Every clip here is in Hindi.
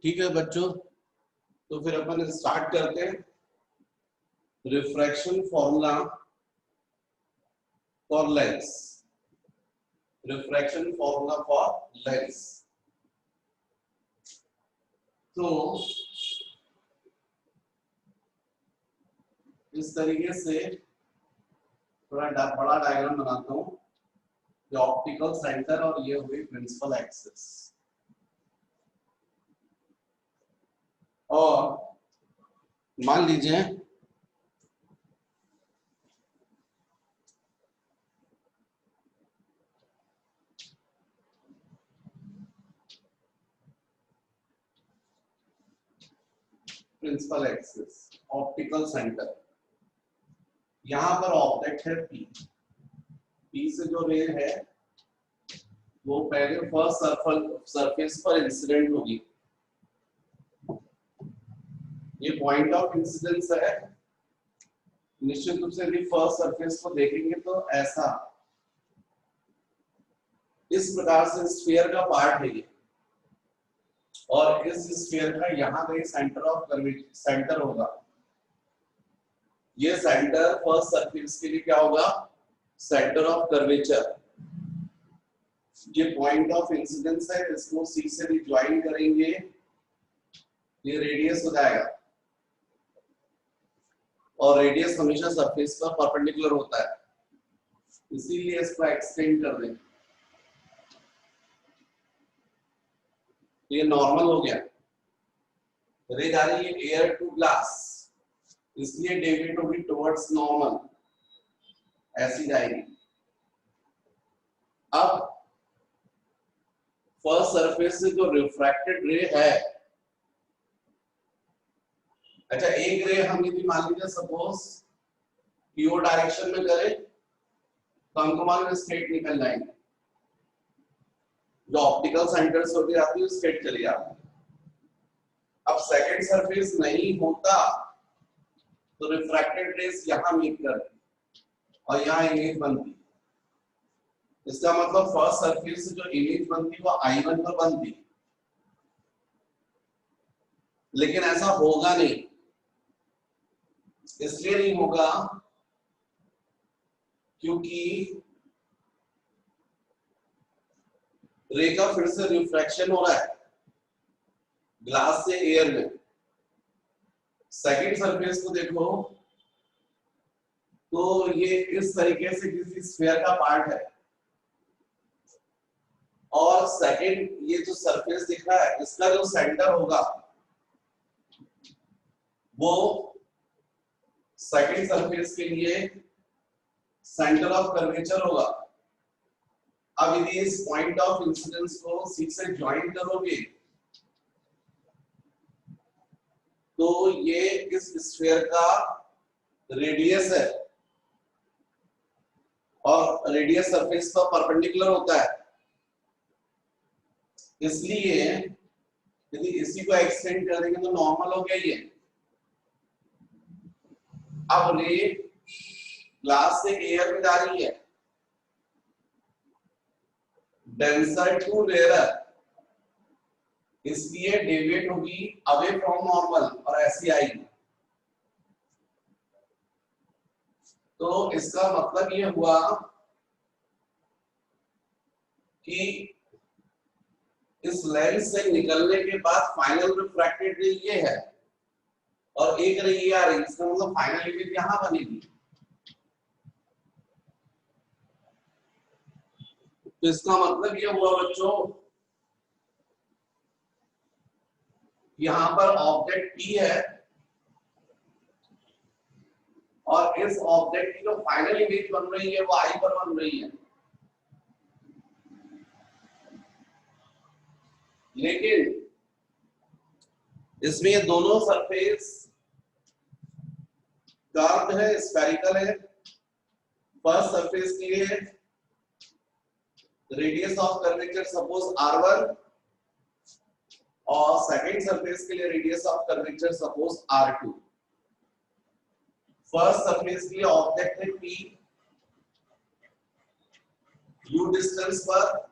ठीक है बच्चों, तो फिर अपन स्टार्ट करते हैं। Refraction formula for lens. Refraction formula for lens. तो इस तरीके से थोड़ा बड़ा डायग्राम बनाता हूं। ये ऑप्टिकल सेंटर और ये हुई प्रिंसिपल एक्सिस। और मान लीजिए प्रिंसिपल एक्सिस, ऑप्टिकल सेंटर, यहां पर ऑब्जेक्ट है पी। पी से जो रे है वो पहले फर्स्ट सरफेस पर इंसिडेंट होगी। ये पॉइंट ऑफ इंसिडेंस है। निश्चित रूप से यदि फर्स्ट सरफेस को देखेंगे तो ऐसा इस प्रकार से स्फीयर का पार्ट है ये, और इस स्फीयर का यहाँ कहीं सेंटर ऑफ कर्वेचर सेंटर होगा। ये सेंटर फर्स्ट सरफेस के लिए क्या होगा? Centre of curvature. ये पॉइंट ऑफ इंसिडेंस है, इसको सी से भी ज्वाइन करेंगे, ये रेडियस हो जाएगा। और रेडियस हमेशा सरफेस पर परपेंडिकुलर होता है, इसीलिए इसको एक्सटेंड कर दें। ये नॉर्मल हो गया, रे जा रही है एयर टू ग्लास, इसलिए डेविएट होगी टुवर्ड्स नॉर्मल, ऐसी जाएगी। अब फर्स्ट सरफेस से जो रिफ्रैक्टेड रे है, अच्छा एक रे हम यदि मान लीजिए सपोज पीओ डायरेक्शन में करें तो हमको मान स्ट्रेट निकल जाएंगे, जो ऑप्टिकल सेंटर से होती जाती है स्ट्रेट चली जाती है। अब सेकंड सरफेस नहीं होता तो रिफ्रैक्टेड रेस यहां मीट करती और यहां इमेज बनती। इसका मतलब फर्स्ट सरफेस से जो इमेज बनती वो I1 पर बनती, लेकिन ऐसा होगा नहीं। इसलिए नहीं होगा क्योंकि रे का फिर से रिफ्रैक्शन हो रहा है ग्लास से एयर में। सेकंड सरफेस को देखो तो ये इस तरीके से किसी स्फीयर का पार्ट है, और सेकंड ये जो सरफेस दिख रहा है इसका जो सेंटर होगा वो सेकंड सरफेस के लिए सेंटर ऑफ कर्वेचर होगा। अब यदि इस पॉइंट ऑफ इंसिडेंस को सी से ज्वाइन करोगे तो ये इस स्फीयर का रेडियस है, और रेडियस सरफेस पर परपेंडिकुलर होता है। इसलिए यदि इसी को एक्सटेंड कर देंगे तो नॉर्मल हो गया ये। अब रे ग्लास से एयर में जा रही है, डेंसर टू रेयर, इसलिए डेविएट होगी अवे फ्रॉम नॉर्मल और ऐसी आएगी। तो इसका मतलब ये हुआ कि इस लेंस से निकलने के बाद फाइनल रिफ्रैक्टेड रे ये है और एक रे ये आ रही है, इसका मतलब फाइनल इमेज यहां बनेगी। तो इसका मतलब ये हुआ बच्चों, यहां पर ऑब्जेक्ट P है और इस ऑब्जेक्ट की जो फाइनल इमेज बन रही है वो I पर बन रही है। लेकिन इसमें ये दोनों सरफेस कर्व्ड है, स्फेरिकल है। फर्स्ट सरफेस के लिए radius of curvature suppose R1 और सेकंड सरफेस के लिए radius of curvature suppose R2। First surface के लिए ऑब्जेक्ट है P, U डिस्टेंस पर,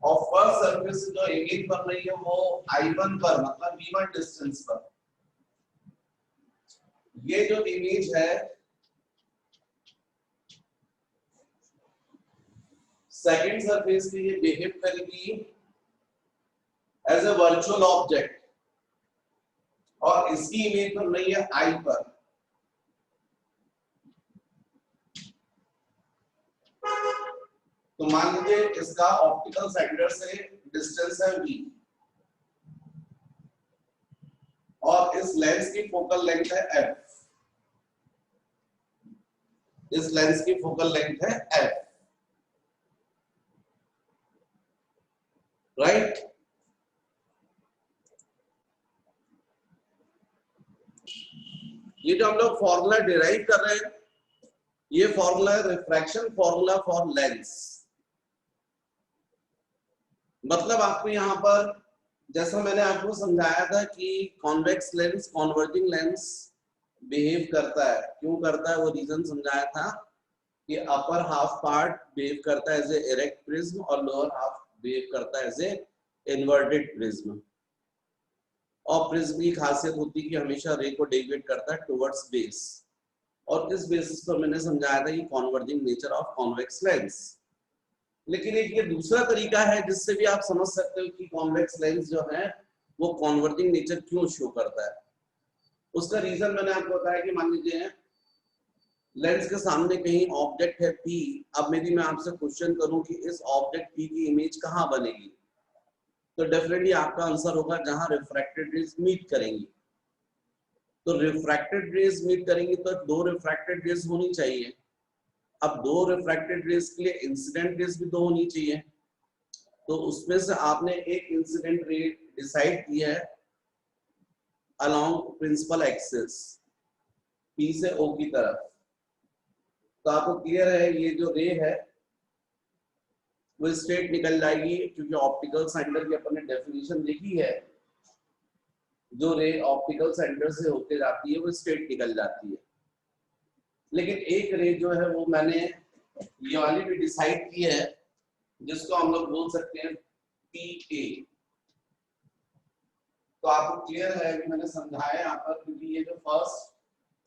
और फर्स्ट सरफेस जो इमेज बन रही है वो I1 पर मतलब V1 डिस्टेंस पर। ये जो इमेज है सेकंड सरफेस के लिए बिहेव करेगी एज ए वर्चुअल ऑब्जेक्ट और इसकी इमेज बन रही है I पर। तो मान लीजिए इसका ऑप्टिकल सेंटर से डिस्टेंस है V और इस लेंस की फोकल लेंथ है F। इस लेंस की फोकल लेंथ है F, राइट। ये जो हम लोग फॉर्मूला डिराइव कर रहे हैं ये फॉर्मूला है रिफ्रैक्शन फॉर्मूला फॉर लेंस। मतलब आपको यहाँ पर जैसा मैंने आपको समझाया था कि convex lens converging lens behave करता है, क्यों करता है वो रीजन समझाया था कि अपर हाफ पार्ट बिहेव करता है एज ए इरेक्ट प्रिज्म और लोअर हाफ बिहेव करता है एज ए इन्वर्टेड प्रिज्म। और प्रिज्म की खासियत होती है कि हमेशा रे को डेविएट करता है टुवर्ड्स बेस, और इस बेसिस पर मैंने समझाया था कि converging nature of convex lens. लेकिन एक ये दूसरा तरीका है जिससे भी आप समझ सकते हो कि कॉन्वेक्स लेंस जो है वो कॉन्वर्जिंग नेचर क्यों शो करता है। उसका रीजन मैंने आपको बताया कि मान लीजिए लेंस के सामने कहीं ऑब्जेक्ट है P। अब यदि मैं आपसे क्वेश्चन करूं कि इस ऑब्जेक्ट P की इमेज कहां बनेगी, तो डेफिनेटली आपका आंसर होगा जहां रिफ्रैक्टेड रेज मीट करेंगी। तो रिफ्रैक्टेड रेज मीट करेंगी तो दो रिफ्रैक्टेड रेज होनी चाहिए। अब दो रिफ्रैक्टेड रेज के लिए इंसिडेंट रेज भी दो होनी चाहिए। तो उसमें से आपने एक इंसिडेंट रे डिसाइड किया है अलोंग प्रिंसिपल एक्सिस P से O की तरफ। तो आपको क्लियर है ये जो रे है वो स्ट्रेट निकल जाएगी, क्योंकि ऑप्टिकल सेंटर की अपन ने डेफिनेशन देखी है, जो रे ऑप्टिकल सेंटर से होके जाती है वो स्ट्रेट निकल जाती है। लेकिन एक रे जो है वो मैंने ये वाली भी डिसाइड की है जिसको हम लोग बोल सकते हैं PA। तो आपको क्लियर है कि मैंने समझाया यहाँ पर, क्योंकि ये जो फर्स्ट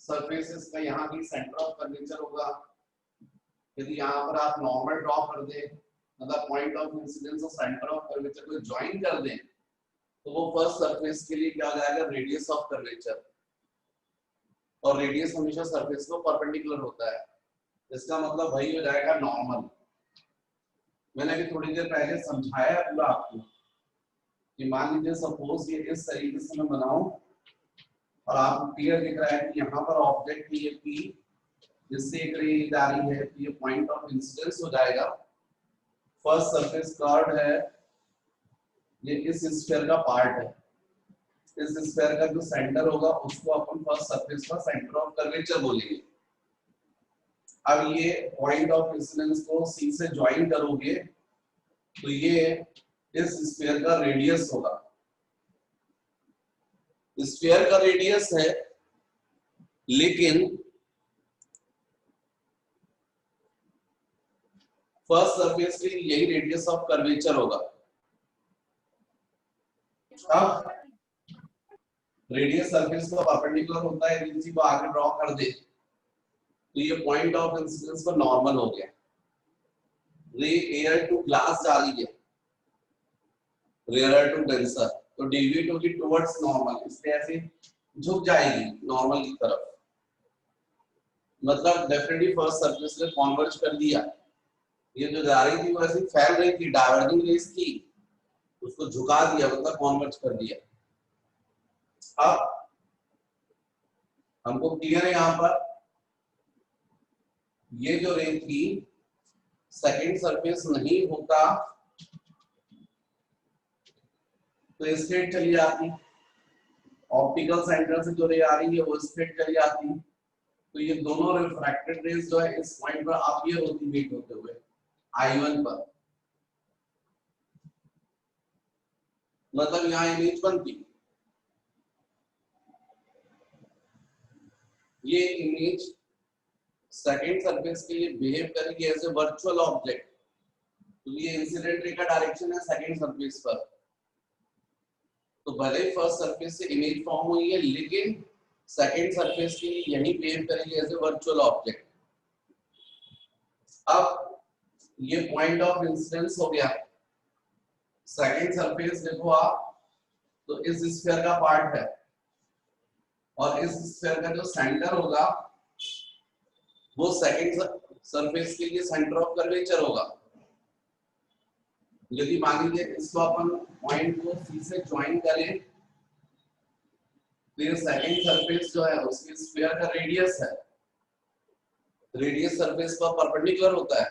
सरफेस इसका यहाँ की सेंटर ऑफ कर्वेचर होगा। यदि यहाँ पर आप नॉर्मल ड्रॉ कर दें, मतलब पॉइंट ऑफ इंसिडेंस और सेंटर ऑफ कर्वेचर को ज्वाइन कर दें, तो वो फर्स्ट सरफेस के लिए क्या हो जाएगा, रेडियस ऑफ कर्वेचर। और रेडियस हमेशा सरफेस को परपेंडिकुलर होता है, इसका मतलब वही हो जाएगा नॉर्मल। मैंने भी थोड़ी देर पहले समझाया पूरा आपको कि मान लीजिए सपोज ये इस तरीके से मैं बनाऊं और आपको क्लियर दिख रहा है कि यहाँ पर ऑब्जेक्ट ये P जिससे एक रे जा रही है, ये पॉइंट ऑफ इंसिडेंस हो जाएगा। फर्स्ट सरफेस कर्व है, ये इस स्फीयर का पार्ट है। इस स्फीयर का जो सेंटर होगा उसको अपन फर्स्ट सरफेस का सेंटर ऑफ कर्वेचर बोलेंगे। अब ये पॉइंट ऑफ इंसिडेंस को C से ज्वाइन करोगे तो ये इस स्फीयर का रेडियस होगा। स्फीयर का रेडियस है, लेकिन फर्स्ट सरफेस के लिए यही रेडियस ऑफ कर्वेचर होगा। अब रेडियस सरफेस को परपेंडिकुलर होता है, इसी को आगे ड्रॉ कर दे तो ये पॉइंट ऑफ इंसिडेंस पर नॉर्मल हो गया। रे एयर टू ग्लास जा रही है, रेयर टू डेंसर, तो डेविएट होगी टुवर्ड्स नॉर्मल, इसलिए ऐसे झुक जाएगी नॉर्मल की तरफ। मतलब डेफिनेटली फर्स्ट सरफेस ने कन्वर्ज कर दिया। ये जो जा रही थी वो ऐसे फैल रही थी, डाइवर्जिंग रेस थी, उसको झुका दिया, मतलब कन्वर्ज कर दिया। अब हमको क्लियर है यहाँ पर ये जो रे थी सेकंड सरफेस नहीं होता तो स्ट्रेट चली जाती, ऑप्टिकल सेंटर से जो रे आ रही है वो स्ट्रेट चली जाती, तो ये दोनों रिफ्रैक्टेड रेज जो है इस पॉइंट पर अपीयर होती मीट होते हुए I1 पर। मतलब यहाँ इमेज बनती, ये इमेज सेकंड सरफेस के लिए बिहेव करेगी एज ए वर्चुअल ऑब्जेक्ट। तो ये इंसिडेंट रे का डायरेक्शन है सेकंड सरफेस पर, तो भले ही फर्स्ट सरफेस से इमेज फॉर्म हुई है लेकिन सेकंड सरफेस के लिए यही बिहेव करेगी एज ए वर्चुअल ऑब्जेक्ट। अब ये पॉइंट ऑफ इंसिडेंस हो गया। सेकंड सरफेस देखो आप, तो इस स्फीयर का पार्ट है और इस स्फीयर का जो सेंटर होगा वो सेकंड सरफेस के लिए सेंटर ऑफ कर्वेचर होगा। यदि मान लीजिए इसको अपन पॉइंट को सी से ज्वाइन करें तो ये सेकंड सरफेस जो है उसकी स्फीयर का रेडियस है, रेडियस सरफेस पर परपेंडिकुलर होता है,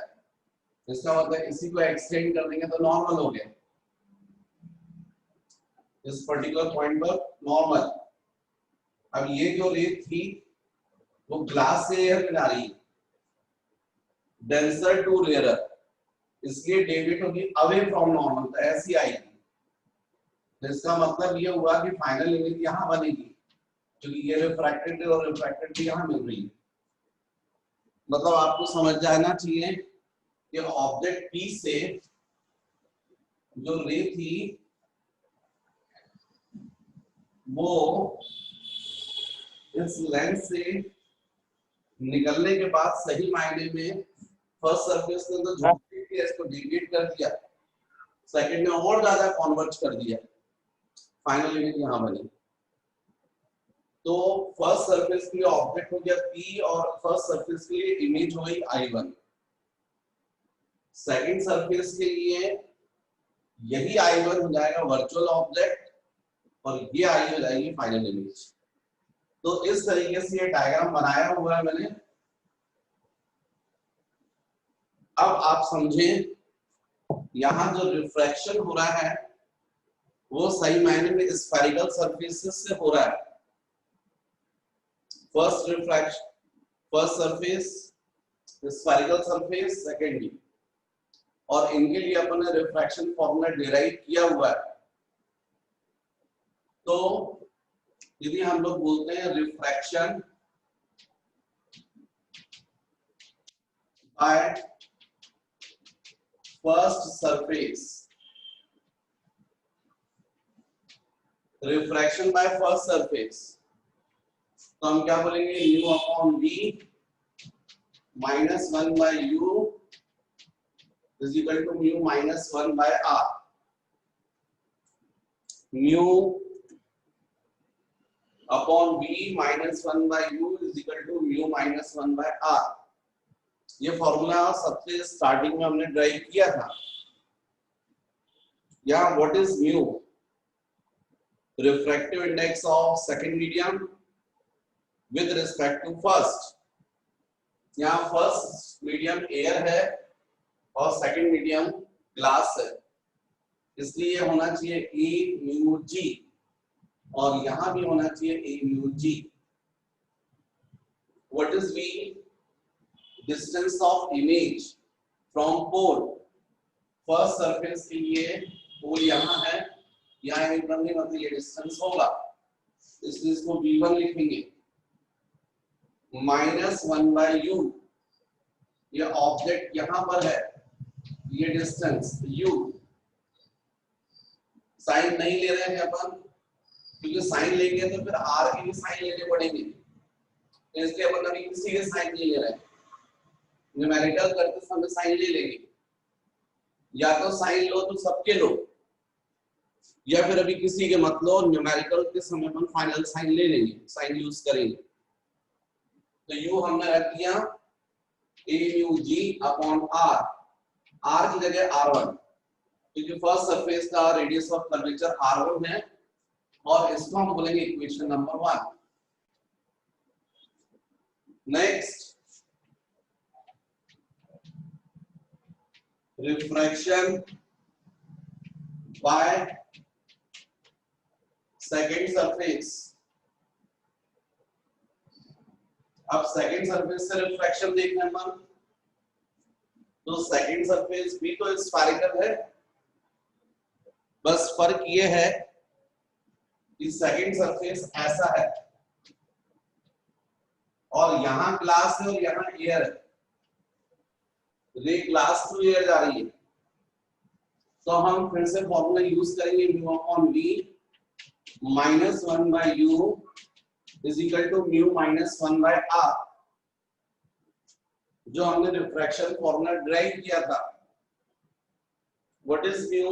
इसका मतलब इसी को एक्सटेंड कर देंगे तो नॉर्मल हो गया, इस पर्टिकुलर पॉइंट पर नॉर्मल। अब ये जो रे थी वो ग्लास से एयर में जा रही है, डेंसर टू रेयरर, इसलिए डेविएट होगी अवे फ्रॉम नॉर्मल, तो ऐसी आएगी। इसका मतलब ये हुआ कि फाइनल इमेज यहां बनेगी क्योंकि ये रिफ्रैक्टेड और रिफ्रैक्टेड यहां मिल रही है। मतलब आपको समझ जाना चाहिए कि ऑब्जेक्ट पी से जो रे थी वो इस लेंस से निकलने के बाद सही मायने में फर्स्ट सरफेस ने तो झुक के इसको डेविएट कर दिया, सेकंड ने और ज्यादा कन्वर्ज कर दिया, फाइनल इमेज यहां बनी। तो फर्स्ट सरफेस के लिए ऑब्जेक्ट हो गया P और फर्स्ट सरफेस के लिए इमेज हो गई I1। सेकंड सरफेस के लिए यही I1 हो जाएगा वर्चुअल ऑब्जेक्ट और ये I हो जाएगी फाइनल इमेज। तो इस तरीके से ये डायग्राम बनाया हुआ है मैंने। अब आप समझें यहां जो रिफ्रैक्शन हो रहा है वो सही मायने में स्फेरिकल सरफेसेस से हो रहा है। First refraction, first surface spherical surface, secondly, और इनके लिए अपन ने रिफ्रैक्शन फॉर्मूला डिराइव किया हुआ है। तो यदि हम लोग बोलते हैं refraction by first surface, refraction by first surface, तो हम क्या बोलेंगे, mu upon v minus 1 by u is equal to mu minus 1 by r। Mu upon v minus 1 by u is equal to mu minus 1 by r। ये फॉर्मूला सबसे स्टार्टिंग में हमने ड्राइव किया था। यहाँ what is mu, refractive index of second medium with respect to first. यहाँ फर्स्ट मीडियम एयर है और सेकंड मीडियम ग्लास है, इसलिए होना चाहिए ए म्यू जी और यहां भी होना चाहिए a mu g. What is v, distance of image from pole, first surface के लिए पोल यहां है, यहाँ एकदम नहीं, मतलब ये डिस्टेंस होगा, इसलिए इसको v1 लिखेंगे, माइनस 1 बाय u, ये ऑब्जेक्ट यहां पर है, ये डिस्टेंस u, साइन नहीं ले रहे हैं अपन क्योंकि साइन लेंगे तो फिर r के भी साइन लेने पड़ेंगे, इसलिए अपन अभी किसी के साइन नहीं ले रहे हैं। न्यूमेरिकल करते समय साइन ले लेंगे, या तो साइन लो तो सबके लो, या फिर अभी किसी के मत लो, न्यूमेरिकल के समय अपन फाइनल साइन ले लेंगे, साइन यूज करेंगे। तो u हमने रख दिया a mu g upon r, r की जगह r1 क्योंकि फर्स्ट सरफेस का रेडियस ऑफ कर्वेचर r1 है और इसको हम बोलेंगे equation number 1। Next, refraction by second surface. अब सेकंड सरफेस से रिफ्रैक्शन देखना मन, तो सेकंड सरफेस भी तो स्फेरिकल है, बस फर्क ये है कि सेकंड सरफेस ऐसा है और यहां ग्लास है और यहां एयर है, रे ग्लास टू एयर जा रही है, तो हम फिर से फॉर्मूला यूज करेंगे mu upon v minus 1 by u is equal to mu minus 1 by r, जो हमने रिफ्रैक्शन फॉर्मूला ड्राइव किया था. What is mu?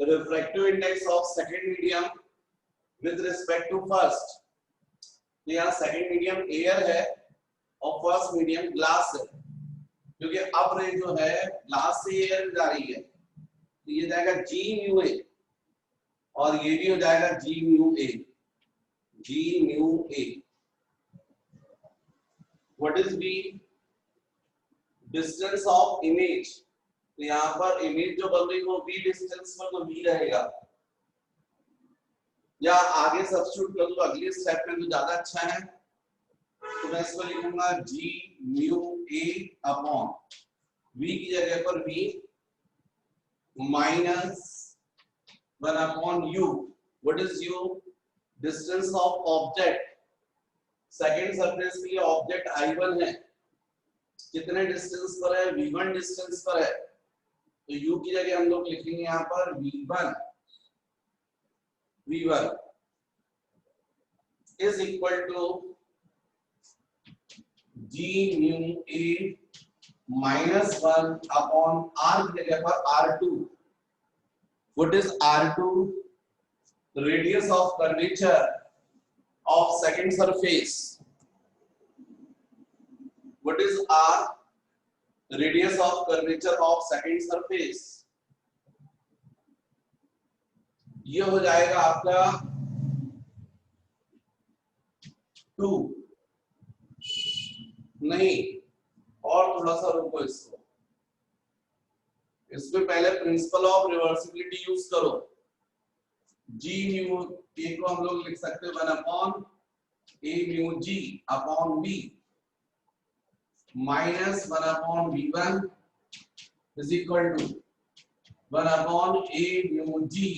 The refractive index of second medium with respect to first. तो यहाँ सेकंड मीडियम एयर है और फर्स्ट मीडियम ग्लास है, क्योंकि अब रे जो है ग्लास से एयर जा रही है, तो ये जाएगा जी म्यू ए और ये भी हो जाएगा g mu a. G mu a. What is v? Distance of image. तो यहाँ पर इमेज जो बन रही है वो बी डिस्टेंस पर तो बी रहेगा, या आगे सब्स्टिट्यूट कर दो अगले स्टेप में तो ज्यादा अच्छा है. तो मैं इसको लिखूंगा g mu a upon v की जगह पर v minus 1 upon u. What is u? Distance of object. Second surface के लिए ऑब्जेक्ट I1 है, कितने डिस्टेंस पर है? V1 डिस्टेंस पर है, तो u की जगह हम लोग लिखेंगे यहाँ पर V1 is equal to G mu A minus 1 upon R की जगह पर R2. What is R2? Radius of curvature of second surface. What is R? Radius of curvature of second surface. ये हो जाएगा आपका 2. नहीं, और थोड़ा सा रुको इसको, इसमें पहले प्रिंसिपल ऑफ रिवर्सिबिलिटी यूज करो. जी म्यू ए को हम लोग लिख सकते हैं 1 upon a mu g upon v minus 1 upon V1 is equal to 1 upon a mu g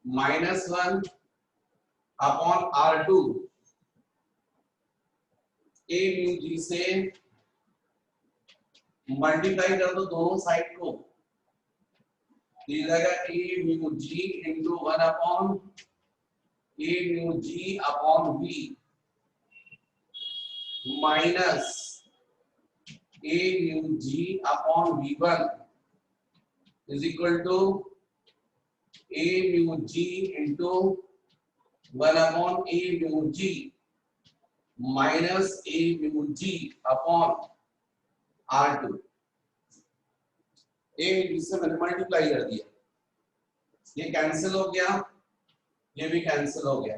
minus 1 upon R2. A mu g से मल्टीप्लाई कर दो दोनों साइड को, ये जाएगा a mu g into 1 upon a mu g upon V minus a mu g upon V1 is equal to a mu g into 1 upon a mu g minus a mu g upon R2. A mu से मैंने मल्टीप्लाई कर दिया, ये कैंसिल हो गया, ये भी कैंसिल हो गया.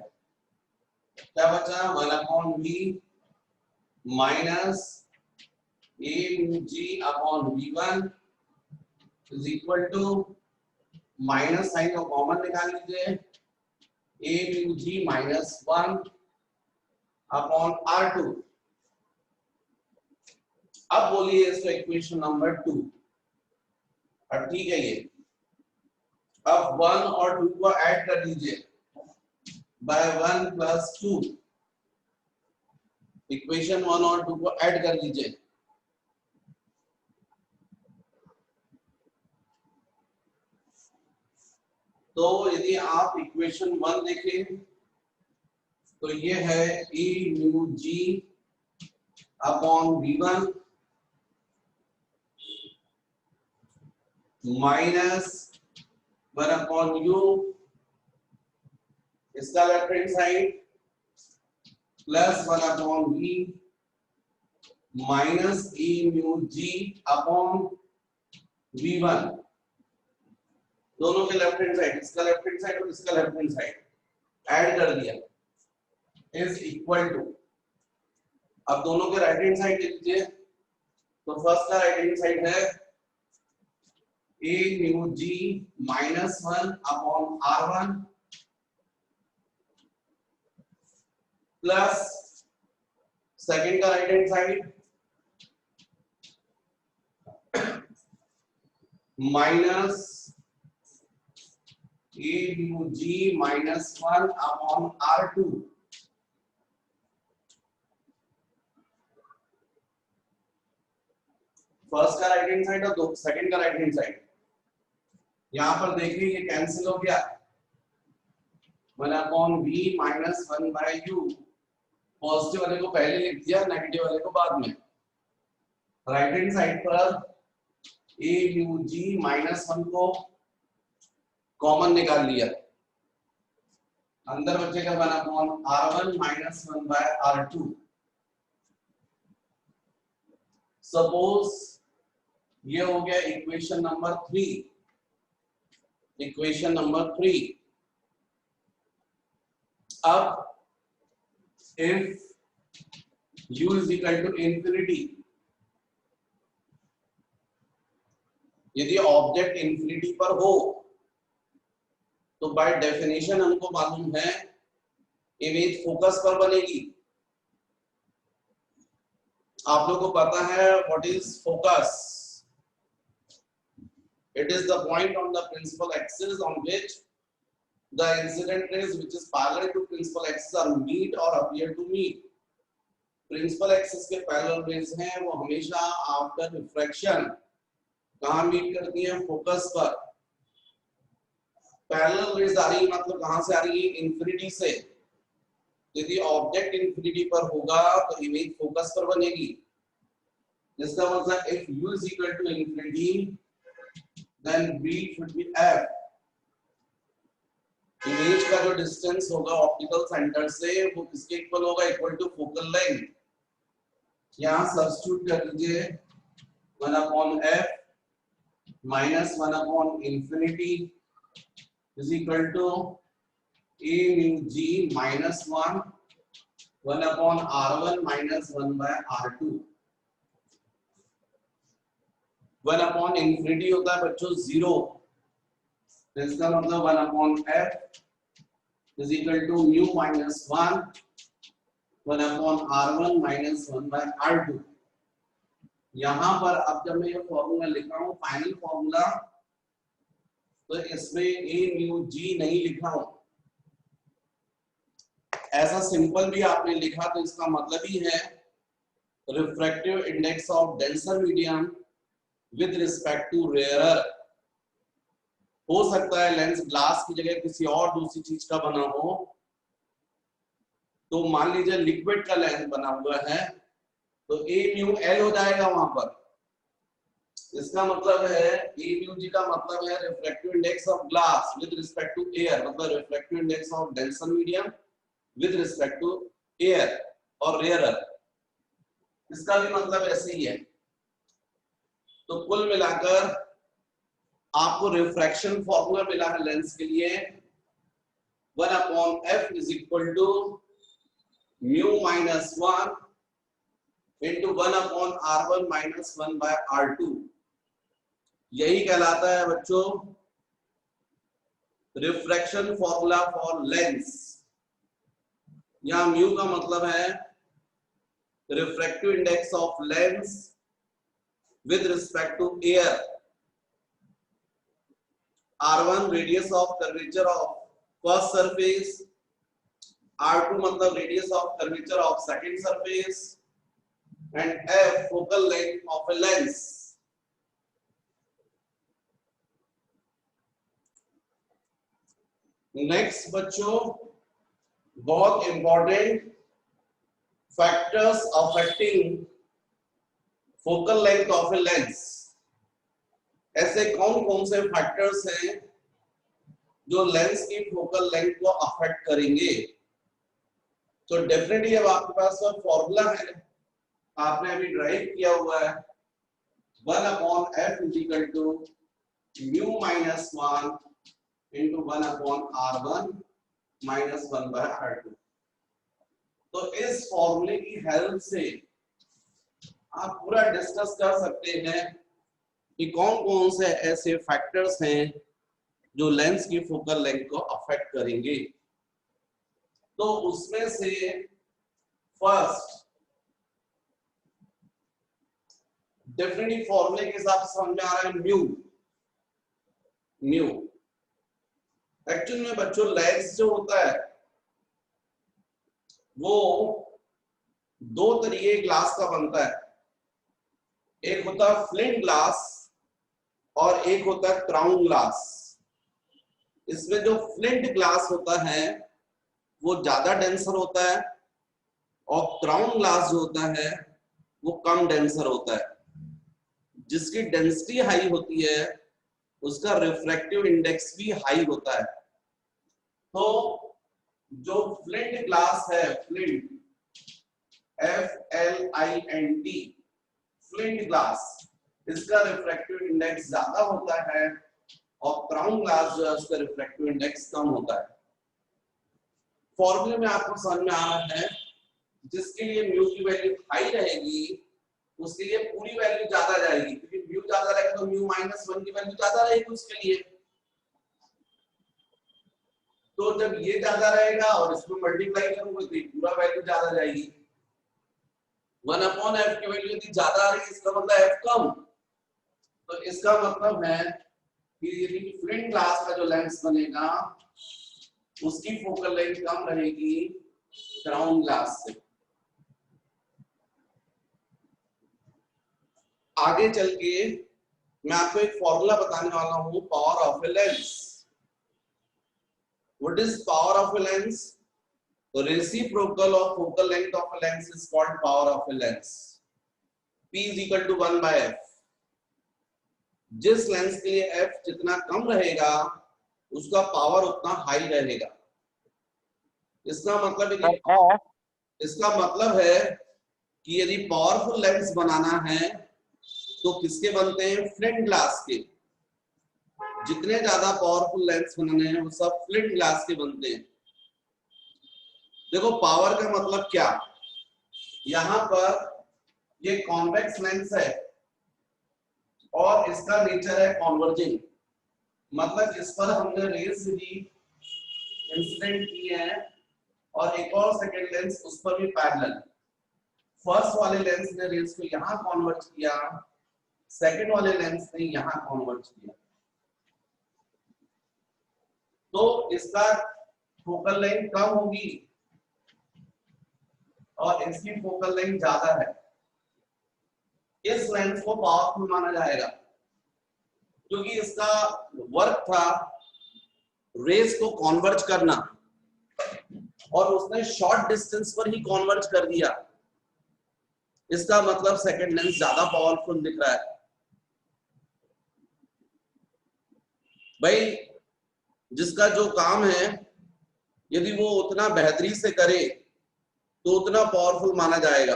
क्या बचा? 1 upon V minus a mu g upon V1 is equal to minus sign को कॉमन निकाल लीजिए, a mu g minus 1 upon R2. अब बोलिए इसको इक्वेशन नंबर 2. और ठीक है, ये अब 1 और 2 को ऐड कर लीजिए बाय 1 प्लस 2. इक्वेशन 1 और 2 को ऐड कर लीजिए. तो यदि आप इक्वेशन 1 देखें तो ये है a mu g upon V1 minus 1 upon u, इसका left hand side plus 1 upon V minus a mu g upon V1, दोनों के लेफ्ट हैंड साइड, इसका लेफ्ट हैंड साइड और इसका लेफ्ट हैंड साइड ऐड कर दिया इज इक्वल टू. अब दोनों के राइट हैंड साइड लीजिए, तो फर्स्ट का राइट हैंड साइड है a mu g minus 1 upon R1 plus second का right hand side minus a mu g minus 1 upon R2. First का राइट हैंड साइड और सेकंड का राइट हैंड साइड. यहां पर देखिए ये कैंसिल हो गया, 1/v माइनस 1/u। पॉजिटिव वाले को पहले लिख दिया, नेगेटिव वाले को बाद में। राइट हैंड साइड पर a u g -1 को कॉमन निकाल लिया, अंदर बचेगा 1/r1 माइनस 1/r2। सपोज ये हो गया इक्वेशन नंबर 3। Equation number 3। अब if u is equal to infinity, यदि ऑब्जेक्ट इंफिनिटी पर हो तो बाय डेफिनेशन हमको मालूम है इमेज फोकस पर बनेगी। आप लोगों को पता है what is focus? It is the point on the principal axis on which the incident rays which is parallel to principal axis are meet or appear to meet. Principal axis के parallel rays हैं वो हमेशा after refraction कहाँ मीट करती हैं? फोकस पर। पैरेलल रेज आ रही है मतलब कहां से आ रही है? इंफिनिटी से। यदि ऑब्जेक्ट इंफिनिटी पर होगा तो इमेज फोकस पर बनेगी। जिसका मतलब if u is equal to infinity then b should be f। Image का जो डिस्टेंस होगा ऑप्टिकल सेंटर से वो किसके इक्वल होगा? Equal to focal length. यहां सब्स्टिट्यूट कर लीजिए 1/f minus 1/infinity is equal to a mu g minus 1/r1 minus 1/r2। 1/infinity होता है बच्चों 0, इसका मतलब 1/f is equal to mu minus 1/r1 minus 1/r2। यहां पर अब जब मैं ये फॉर्मूला लिख रहा हूं फाइनल फॉर्मूला, तो इसमें a mu g नहीं लिखा हूं। ऐसा सिंपल भी आपने लिखा तो इसका मतलब ही है refractive index of denser medium with respect to rarer. हो सकता है लेंस ग्लास की जगह किसी और दूसरी चीज का बना हो, तो मान लीजिए लिक्विड का लेंस बना हुआ है तो a mu l हो जाएगा वहां पर। इसका मतलब है a mu g का मतलब है refractive index of glass with respect to air, मतलब refractive index of denser medium with respect to air और रेयरर। इसका भी मतलब ऐसे ही है। तो कुल मिलाकर आपको रिफ्रैक्शन फॉर्मूला मिला है लेंस के लिए 1/f is equal to mu minus 1 into 1/r1 minus 1/r2। यही कहलाता है बच्चों रिफ्रैक्शन फॉर्मूला फॉर लेंस। यहां म्यू का मतलब है refractive index of lens with respect to air, r1 radius of curvature of first surface, r2 मतलब radius of curvature of second surface, and f focal length of a lens. Next बच्चों बहुत important factors affecting focal length of a lens. ऐसे कौन कौन से फैक्टर्स हैं जो लेंस की फोकल लेंथ को अफेक्ट करेंगे? तो डेफिनेटली अब आपके पास फॉर्मूला है, आपने अभी ड्राइव किया हुआ है 1/f is equal to mu minus 1 into 1/r1 minus 1/r2। तो इस फॉर्मूले की हेल्प से आप पूरा डिस्कस कर सकते हैं कि कौन कौन से ऐसे फैक्टर्स हैं जो लेंस की फोकल लेंथ को अफेक्ट करेंगे। तो उसमें से फर्स्ट डेफिनेटली फॉर्मूले के हिसाब से समझ में आ रहा है म्यू। म्यू एक्चुअल में बच्चों लेंस जो होता है वो दो तरीके ग्लास का बनता है, एक होता है फ्लिंट ग्लास और एक होता है क्राउन ग्लास। इसमें जो फ्लिंट ग्लास होता है वो ज्यादा डेंसर होता है और क्राउन ग्लास जो होता है वो कम डेंसर होता है। जिसकी डेंसिटी हाई होती है उसका रिफ्रैक्टिव इंडेक्स भी हाई होता है। तो जो फ्लिंट ग्लास है, फ्लिंट FLINT, फ्लिंट ग्लास, इसका रिफ्रैक्टिव इंडेक्स ज्यादा होता है और क्राउन ग्लास जो है उसका रिफ्रैक्टिव इंडेक्स कम होता है। फॉर्मूले में आपको समझ में आ रहा है, जिसके लिए म्यू की वैल्यू हाई रहेगी उसके लिए पूरी वैल्यू ज्यादा जाएगी, क्योंकि म्यू ज्यादा रहेगा तो म्यू -1 की वैल्यू ज्यादा रहेगी उसके लिए। तो जब ये ज्यादा रहेगा और इसमें मल्टीप्लाई करूंगा तो पूरा वैल्यू ज्यादा जाएगी। 1/f की वैल्यू यदि ज्यादा आ रही है इसका मतलब f कम, तो इसका मतलब है कि यदि फ्लिंट ग्लास का जो लेंस बनेगा उसकी फोकल लेंथ कम रहेगी क्राउन ग्लास से। आगे चल के मैं आपको एक फॉर्मूला बताने वाला हूं, power of a lens. What is power of a lens? Reciprocal of focal length of a lens is called power of a lens. P is equal to 1/f. जिस लेंस के लिए f जितना कम रहेगा उसका पावर उतना हाई रहेगा। इसका मतलब है कि यदि पावरफुल लेंस बनाना है तो किसके बनते हैं? फ्लिंट ग्लास के। जितने ज्यादा पावरफुल लेंस बनाने हैं वो सब फ्लिंट ग्लास के बनते हैं। देखो पावर का मतलब क्या, यहां पर ये कॉन्वेक्स लेंस है और इसका नेचर है कॉन्वर्जिंग, मतलब इस पर हमने रेज भी इंसिडेंट किए हैं और एक और सेकंड लेंस उस पर भी पैरेलल। फर्स्ट वाले लेंस ने रेज को यहां कन्वर्ज किया, सेकंड वाले लेंस ने यहां कन्वर्ज किया, तो इसका फोकल लेंथ कम होगी और इसकी फोकल लेंथ ज्यादा है। इस लेंस को पावरफुल माना जाएगा क्योंकि इसका वर्क था रेज को कन्वर्ज करना और उसने शॉर्ट डिस्टेंस पर ही कन्वर्ज कर दिया। इसका मतलब सेकंड लेंस ज्यादा पावरफुल दिख रहा है। भाई जिसका जो काम है यदि वो उतना बेहतरी से करे तो उतना पावरफुल माना जाएगा।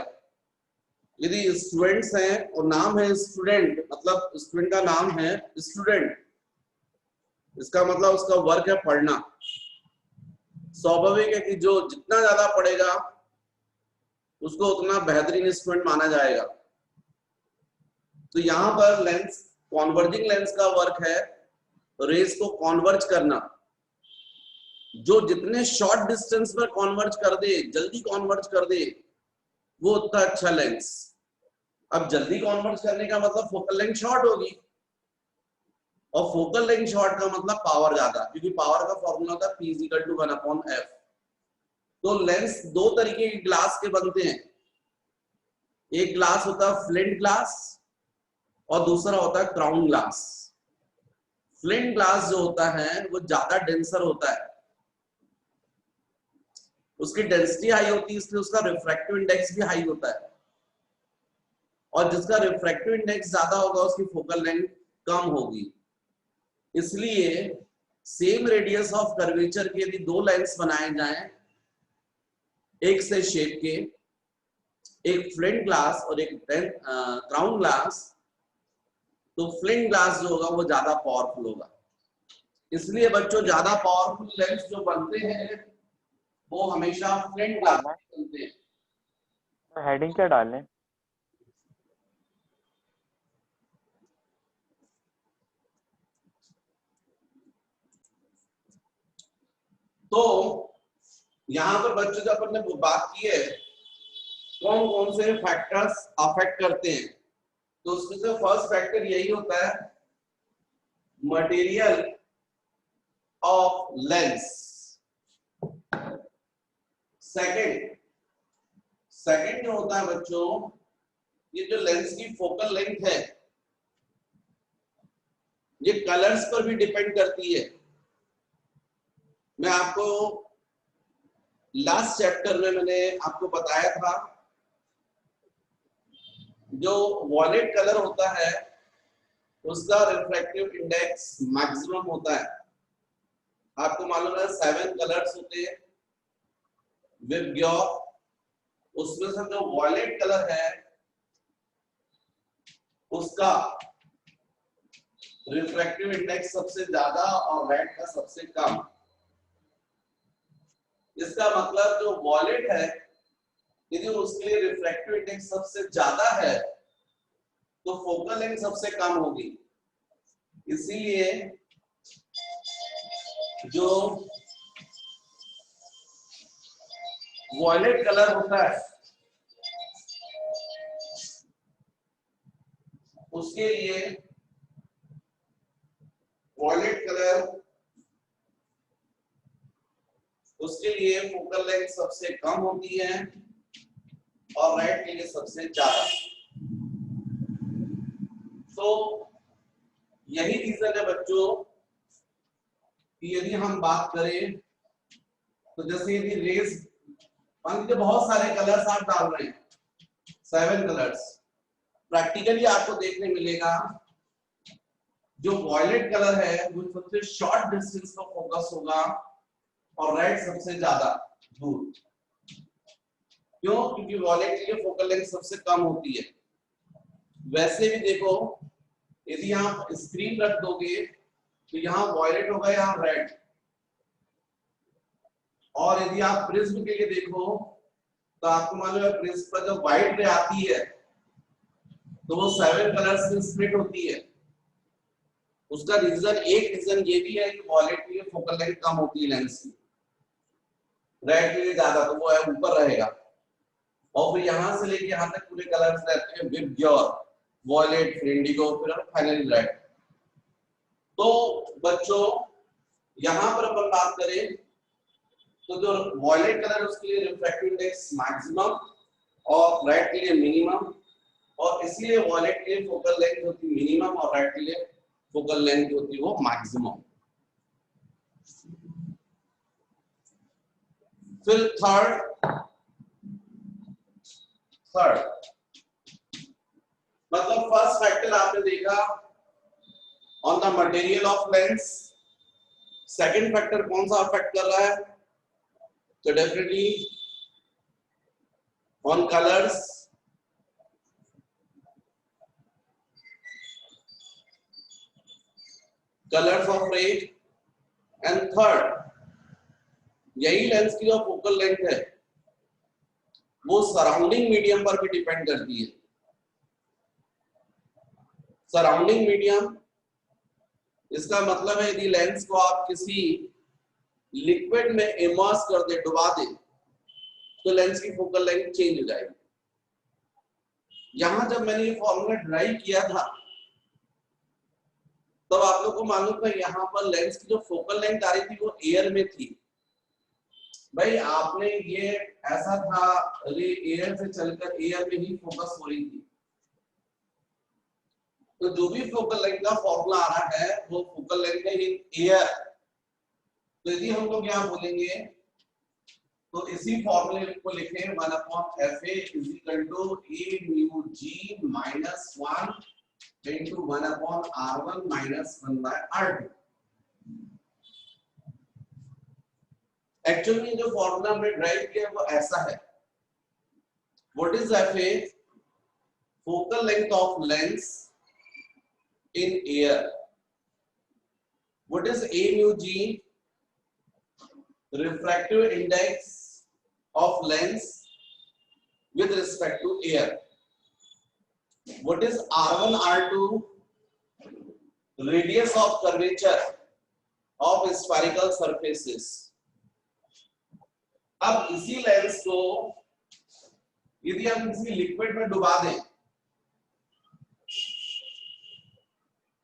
यदि स्टूडेंट्स हैं और नाम है स्टूडेंट, मतलब स्टूडेंट का नाम है स्टूडेंट, इसका मतलब उसका वर्क है पढ़ना। स्वाभाविक है कि जो जितना ज्यादा पढ़ेगा उसको उतना बेहतरीन स्टूडेंट माना जाएगा। तो यहाँ पर लेंस, कॉन्वर्जिंग लेंस का वर्क है रेज को कॉन्वर्ज करना। जो जितने शॉर्ट डिस्टेंस पर कॉन्वर्ज कर दे, जल्दी कॉन्वर्ज कर दे, वो उतना अच्छा लेंस। अब जल्दी कॉन्वर्ज करने का मतलब फोकल लेंथ शॉर्ट होगी और फोकल लेंथ शॉर्ट का मतलब पावर ज्यादा, क्योंकि पावर का फॉर्मूला होता है P = 1/f। तो लेंस दो तरीके के ग्लास के बनते हैं, एक ग्लास होता है फ्लिंट ग्लास और दूसरा होता है क्राउन ग्लास। फ्लिंट ग्लास जो होता है वो ज्यादा डेंसर होता है, उसकी डेंसिटी हाई होती है इसलिए उसका रिफ्रैक्टिव इंडेक्स भी हाई होता है, और जिसका रिफ्रैक्टिव इंडेक्स ज्यादा होगा उसकी फोकल लेंथ कम होगी। इसलिए सेम रेडियस ऑफ कर्वेचर के यदि दो लेंस बनाए जाएं एक से शेप के, एक फ्लिंट ग्लास और एक क्राउन ग्लास, तो फ्लिंट ग्लास जो होगा वो ज्यादा पावरफुल होगा। इसलिए बच्चों ज्यादा पावरफुल लेंस जो बनते हैं वो हमेशा फ्लिंट ग्लास बनते हैं। तो हेडिंग क्या डालें? तो यहाँ पर बच्चों जब अपन ने बात की है कौन कौन से फैक्टर्स अफेक्ट करते हैं, तो उसमें से फर्स्ट फैक्टर यही होता है मटेरियल ऑफ लेंस। सेकंड जो होता है बच्चों, ये जो लेंस की फोकल लेंथ है ये कलर्स पर भी डिपेंड करती है। मैं आपको लास्ट चैप्टर में मैंने आपको बताया था जो वॉयलेट कलर होता है उसका रिफ्रैक्टिव इंडेक्स मैक्सिमम होता है। आपको मालूम है 7 कलर्स होते हैं विबग्योर, उसमें से जो वॉयलेट कलर है उसका रिफ्रैक्टिव इंडेक्स सबसे ज्यादा और रेड का सबसे कम। इसका मतलब जो वॉयलेट है यदि उसके लिए रिफ्रैक्टिव इंडेक्स सबसे ज्यादा है तो फोकल लेंथ सबसे कम होगी। इसीलिए जो वॉयलेट कलर होता है उसके लिए वॉयलेट कलर उसके लिए फोकल लेंथ सबसे कम होती है और रेड के लिए सबसे ज्यादा। तो यही रीजन है बच्चों कि यदि हम बात करें तो जैसे यदि रेज पंख के बहुत सारे कलर्स आप डाल रहे हैं 7 कलर्स, प्रैक्टिकली आपको देखने मिलेगा जो वॉयलेट कलर है वो सबसे शॉर्ट डिस्टेंस पर फोकस होगा और रेड सबसे ज्यादा दूर। क्यों? क्योंकि वॉयलेट के लिए फोकल लेंथ सबसे कम होती है। वैसे भी देखो यदि आप स्क्रीन रख दोगे तो यहाँ वॉयलेट होगा, यहाँ रेड, और यदि आप प्रिज्म के लिए देखो तो आपको मालूम है प्रिज्म पर जब व्हाइट रे आती है तो वो 7 कलर्स में स्प्लिट होती है। उसका रीजन, एक रीजन ये भी है कि वॉयलेट के लिए फोकल लेंथ कम होती है लेंस की, रेड के लिए ज्यादा, तो वो है ऊपर रहेगा। और फिर यहां से लेके यहां तक पूरे कलर्स रहते हैं विबग्योर, वॉयलेट, इंडिगो, फिर फाइनली रेड। तो बच्चों यहां पर अपन बात करें तो जो वॉयलेट कलर उसके लिए रिफ्रैक्टिव इंडेक्स मैक्सिमम और रेड के लिए मिनिमम, और इसलिए वॉयलेट के लिए फोकल लेंथ होती है मिनिमम और रेड के लिए फोकल लेंथ होती है वो मैक्सिमम। फिर थर्ड मतलब फर्स्ट फैक्टर आपने देखा on the material of lens, second factor कौन सा अफेक्ट कर रहा है? तो definitely on colours, colours of रे, एंड थर्ड यही लेंस की जो फोकल लेंथ है वो सराउंडिंग मीडियम पर भी डिपेंड करती है। सराउंडिंग मीडियम इसका मतलब है यदि लेंस को आप किसी लिक्विड में इमर्स कर दे, डुबा दे, तो लेंस की फोकल लेंथ चेंज हो जाएगी। यहां जब मैंने ये फॉर्मूला ड्राइव किया था तब आप लोग को मालूम था यहाँ पर लेंस की जो फोकल लेंथ आ रही थी वो एयर में थी। भाई आपने ये ऐसा था रे एयर से चलकर एयर में ही फोकस हो रही थी, तो जो भी फोकल लेंथ का फॉर्मूला आ रहा है वो फोकल लेंथ है इन एयर। तो यदि हम लोग यहाँ बोलेंगे तो इसी फॉर्मूले को लिखें 1/FA = A mu G - 1 into 1/R1 - 1/R2। Actually जो फॉर्मूला हमने ड्राइव किया वो ऐसा है, what is FA? Focal length of lens in air. What is A mu G? refractive index of lens with respect to air. What is R1 R2? radius of curvature of spherical surfaces. अब इसी लेंस को यदि हम किसी लिक्विड में डुबा दें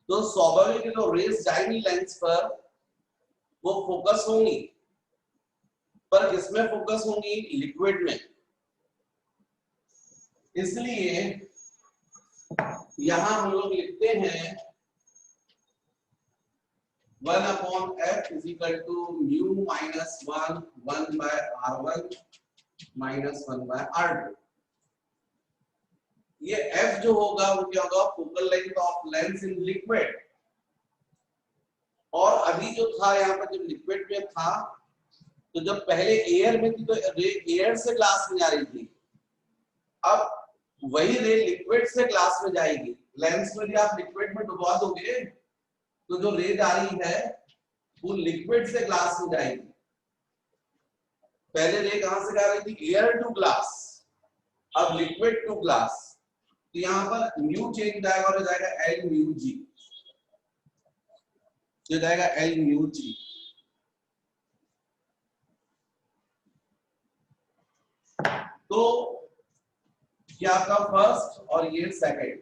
तो स्वाभाविक जो रेज जाएंगी लेंस पर वो फोकस होंगी, पर किसमें फोकस होंगी? लिक्विड में। इसलिए यहां हम लोग लिखते हैं 1 upon f is equal to mu minus 1 by r1 minus 1 by r2। ये f जो होगा वो क्या होगा, focal length of lens in liquid. और अभी जो था यहाँ पर, जब लिक्विड में था तो जब पहले एयर में थी तो रे एयर से ग्लास में जा रही थी, अब वही रे लिक्विड से ग्लास में जाएगी। लेंस में भी आप लिक्विड में डुबा दोगे तो जो रे जा रही है वो लिक्विड से ग्लास में जाएगी। पहले रे कहां से जा रही थी, एयर टू ग्लास, अब लिक्विड टू ग्लास। तो यहाँ पर म्यू चेंज जाएगा और जाएगा एल म्यू जी, जो जाएगा एल म्यू जी। तो ये आपका फर्स्ट और ये सेकंड,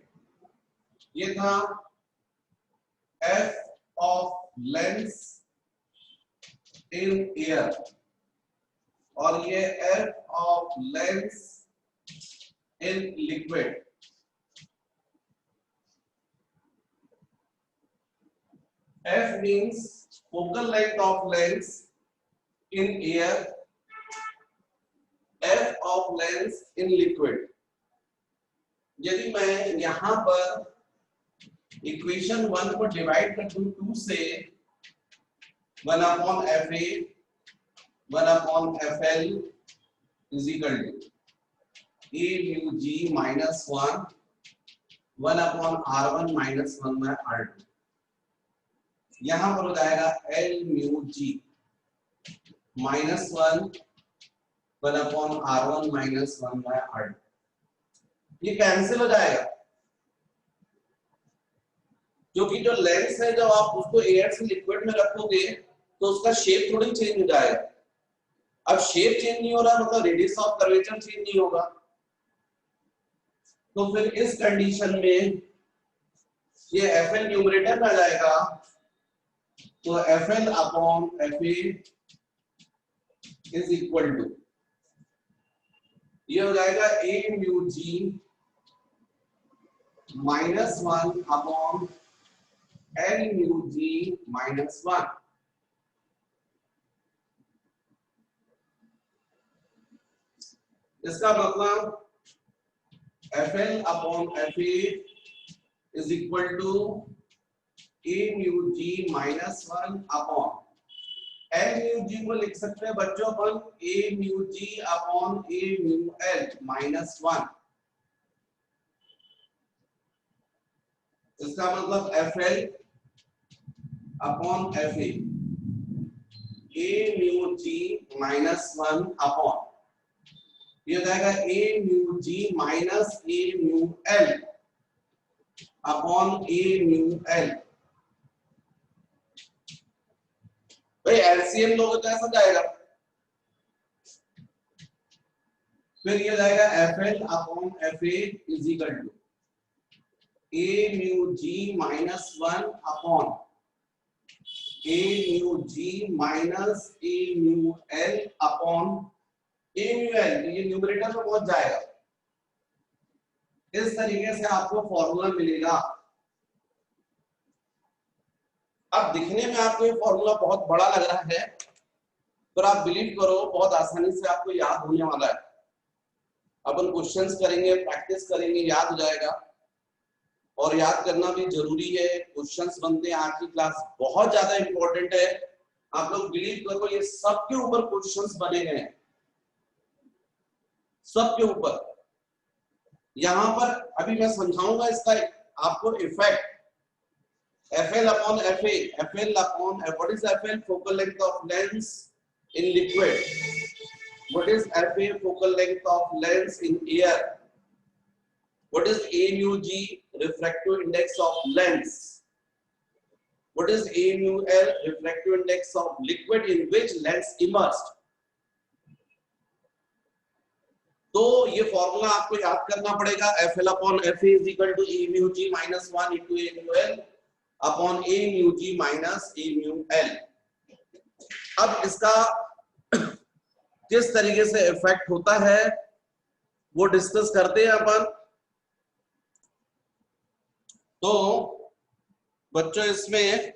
ये था F of lens in air और ये F of lens in liquid. F means focal length of lens in air, F of lens in liquid। यदि मैं यहां पर इक्वेशन 1 को डिवाइड कर दूं 2 से, 1 upon FA 1 upon FL is equal to A mu G minus 1 upon R1 minus 1 by R2। यहां पर हो जाएगा L mu g minus 1 upon R1 minus 1 by R2। ये कैंसिल हो जाएगा क्योंकि जो लेंस है जब आप उसको एयर से लिक्विड में रखोगे तो उसका शेप थोड़ी चेंज हो जाएगा। अब शेप चेंज नहीं हो रहा मतलब रेडियस ऑफ कर्वेचर चेंज नहीं होगा। तो फिर इस कंडीशन में ये FL न्यूमरेटर में आ जाएगा, तो FL upon FA is equal to, ये हो जाएगा A mu g minus 1 upon L mu g minus 1। इसका मतलब FL upon FA is equal to A mu g minus 1 upon L mu g को लिख सकते हैं बच्चों upon A mu g upon A mu L minus 1। इसका मतलब FL upon FA A mu g minus 1 upon, ये हो जाएगा A mu g minus A mu L upon A mu L। भाई एलसीएम लोगे तो ऐसा जाएगा, फिर ये जाएगा FL upon FA is equal to A mu g minus 1 upon A mu g minus A mu L upon A mu L। ये न्यूमरेटर में पहुंच जाएगा। इस तरीके से आपको फॉर्मूला मिलेगा। अब दिखने में आपको ये फॉर्मूला बहुत बड़ा लग रहा है, पर आप बिलीव करो बहुत आसानी से आपको याद होने वाला है। अपन क्वेश्चंस करेंगे, प्रैक्टिस करेंगे, याद हो जाएगा। और याद करना भी जरूरी है, क्वेश्चंस बनते हैं। आज की क्लास बहुत ज्यादा इंपॉर्टेंट है। आप लोग बिलीव करो ये सबके ऊपर क्वेश्चंस बने गए हैं, सबके ऊपर। यहां पर अभी मैं समझाऊंगा इसका आपको effect. FL upon FA, FL upon, what is FL? Focal length of lens in liquid. What is FA? Focal length of lens in air. What is A mu G? Refractive index of lens. What is A mu L? Refractive index of liquid in which lens immersed. तो ये फॉर्मूला आपको याद करना पड़ेगा। FL upon FA is equal to A mu G minus 1 into A mu L upon A mu g minus A mu L। अब इसका किस तरीके से इफेक्ट होता है वो डिस्कस करते हैं अपन। तो बच्चों इसमें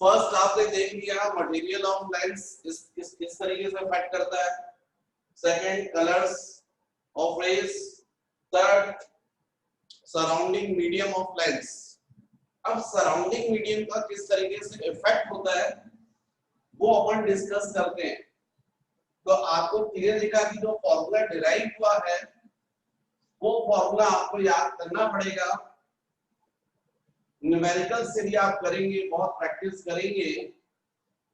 फर्स्ट आपने देख लिया मटेरियल ऑफ लेंस किस तरीके से अफेक्ट करता है, second colours of rays, third surrounding medium of lens. अब सराउंडिंग मीडियम का किस तरीके से इफेक्ट होता है वो अपन डिस्कस करते हैं। तो आपको क्लियर दिखा कि जो फॉर्मूला डिराइव हुआ है वो फॉर्मूला आपको याद करना पड़ेगा। न्यूमेरिकल से भी आप करेंगे, बहुत प्रैक्टिस करेंगे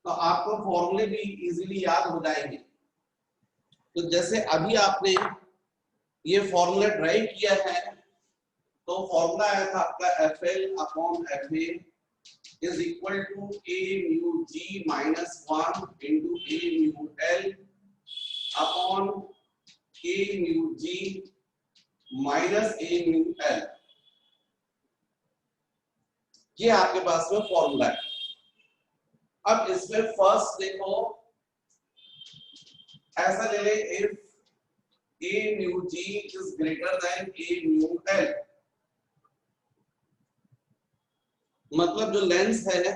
तो आपको फॉर्मूले भी इजीली याद हो जाएंगे। तो जैसे अभी आपने ये फॉर्मूला ड्राइव किया है तो फॉर्मूला आया था आपका FL upon FA is equal to A mu G minus 1 into A mu L upon A mu G minus A mu L। ये आपके पास में फॉर्मूला है। अब इसमें फर्स्ट देखो ऐसा ले ले, if A mu G is greater than A mu L, मतलब जो लेंस है